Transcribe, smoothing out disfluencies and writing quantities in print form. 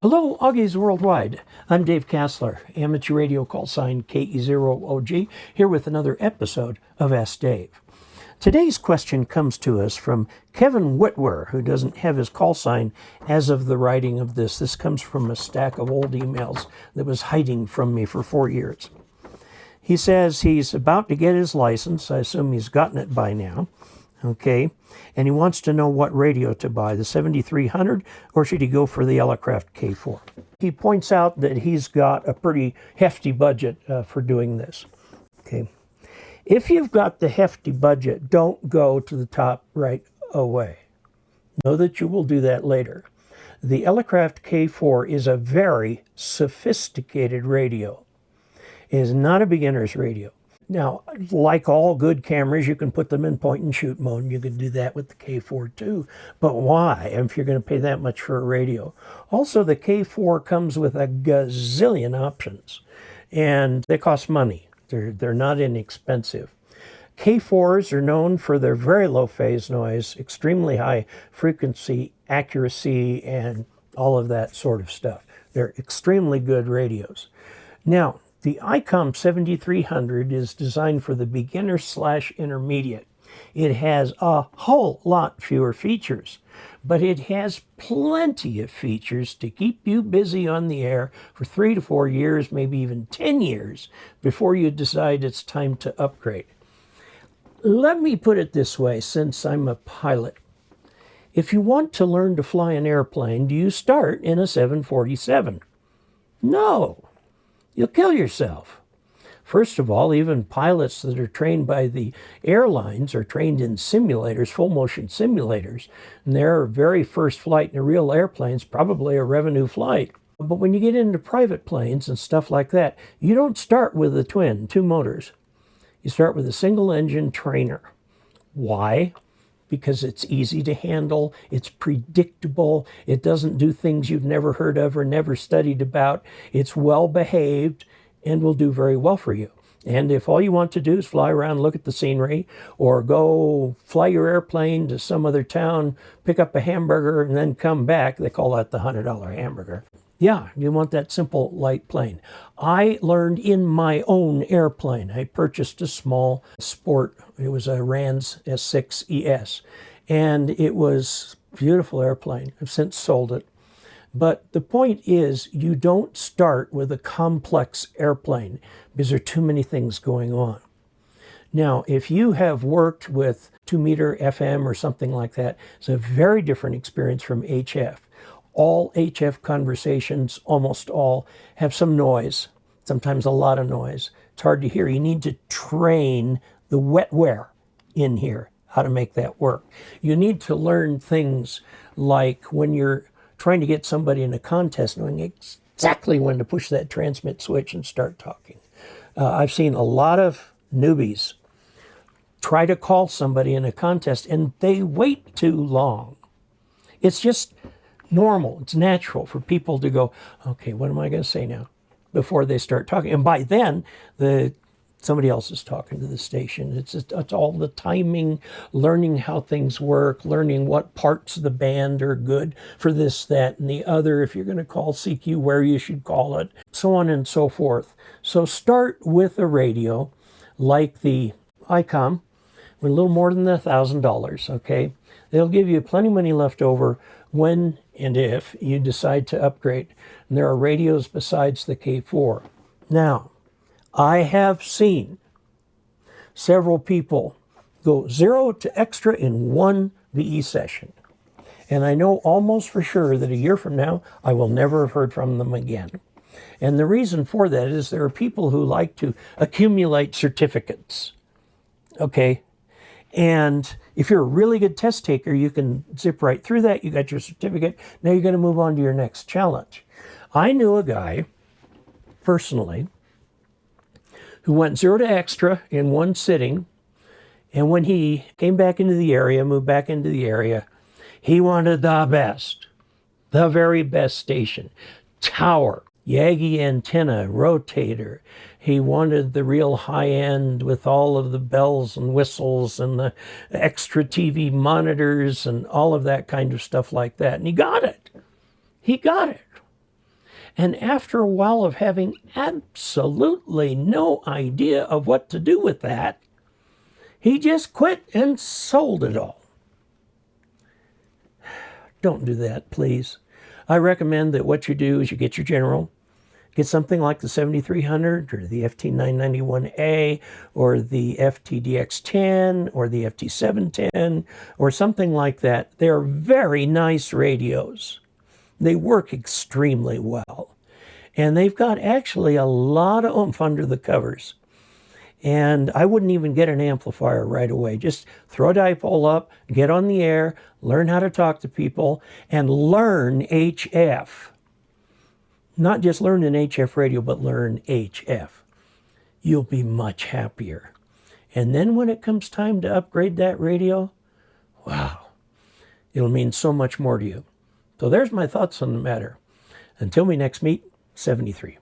Hello, Augies Worldwide. I'm Dave Casler, amateur radio call sign KE0OG, here with another episode of Ask Dave. Today's question comes to us from Kevin Whitwer, who doesn't have his call sign as of the writing of this. This comes from a stack of old emails that was hiding from me for 4 years. He says he's about to get his license. I assume he's gotten it by now. Okay, and he wants to know what radio to buy, the 7300, or should he go for the Elecraft K4? He points out that he's got a pretty hefty budget for doing this. Okay, if you've got the hefty budget, don't go to the top right away. Know that you will do that later. The Elecraft K4 is a very sophisticated radio. It is not a beginner's radio. Now, like all good cameras, you can put them in point and shoot mode, and you can do that with the K4 too. But why, if you're going to pay that much for a radio? Also, the K4 comes with a gazillion options, and they cost money. They're not inexpensive. K4s are known for their very low phase noise, extremely high frequency accuracy, and all of that sort of stuff. They're extremely good radios. Now, the Icom 7300 is designed for the beginner/intermediate. It has a whole lot fewer features, but it has plenty of features to keep you busy on the air for 3 to 4 years, maybe even 10 years, before you decide it's time to upgrade. Let me put it this way, since I'm a pilot. If you want to learn to fly an airplane, do you start in a 747? No. You'll kill yourself. First of all, even pilots that are trained by the airlines are trained in simulators, full motion simulators, and their very first flight in a real airplane is probably a revenue flight. But when you get into private planes and stuff like that, you don't start with a twin, 2 motors. You start with a single engine trainer. Why? Because it's easy to handle, it's predictable, it doesn't do things you've never heard of or never studied about, it's well behaved, and will do very well for you. And if all you want to do is fly around, look at the scenery, or go fly your airplane to some other town, pick up a hamburger, and then come back, they call that the $100 hamburger. Yeah, you want that simple, light plane. I learned in my own airplane. I purchased a small sport. It was a Rans S6 ES, and it was a beautiful airplane. I've since sold it. But the point is, you don't start with a complex airplane because there are too many things going on. Now, if you have worked with 2-meter FM or something like that, it's a very different experience from HF. All HF conversations, almost all, have some noise, sometimes a lot of noise. It's hard to hear. You need to train the wetware in here, how to make that work. You need to learn things like when you're trying to get somebody in a contest, knowing exactly when to push that transmit switch and start talking. I've seen a lot of newbies try to call somebody in a contest, and they wait too long. It's just normal, it's natural for people to go, okay, what am I going to say now? Before they start talking. And by then, somebody else is talking to the station. It's all the timing, learning how things work, learning what parts of the band are good for this, that, and the other. If you're going to call CQ, where you should call it, so on and so forth. So start with a radio like the Icom, with a little more than $1,000, okay? They'll give you plenty of money left over when and if you decide to upgrade. And there are radios besides the K4. Now, I have seen several people go 0 to extra in one VE session. And I know almost for sure that a year from now, I will never have heard from them again. And the reason for that is there are people who like to accumulate certificates, okay? And if you're a really good test taker, you can zip right through that. You got your certificate. Now you're going to move on to your next challenge. I knew a guy, personally, who went 0 to extra in one sitting. And when he came back into the area, moved back into the area, he wanted the best, the very best station. Tower, Yagi antenna, rotator. He wanted the real high end with all of the bells and whistles and the extra TV monitors and all of that kind of stuff like that. And he got it. He got it. And after a while of having absolutely no idea of what to do with that, he just quit and sold it all. Don't do that, please. I recommend that what you do is you get your general, get something like the 7300 or the FT991A or the FTDX10 or the FT710 or something like that. They're very nice radios. They work extremely well. And they've got actually a lot of oomph under the covers. And I wouldn't even get an amplifier right away. Just throw a dipole up, get on the air, learn how to talk to people, and learn HF. Not just learn an HF radio, but learn HF. You'll be much happier. And then when it comes time to upgrade that radio, wow, it'll mean so much more to you. So there's my thoughts on the matter. Until we next meet, 73.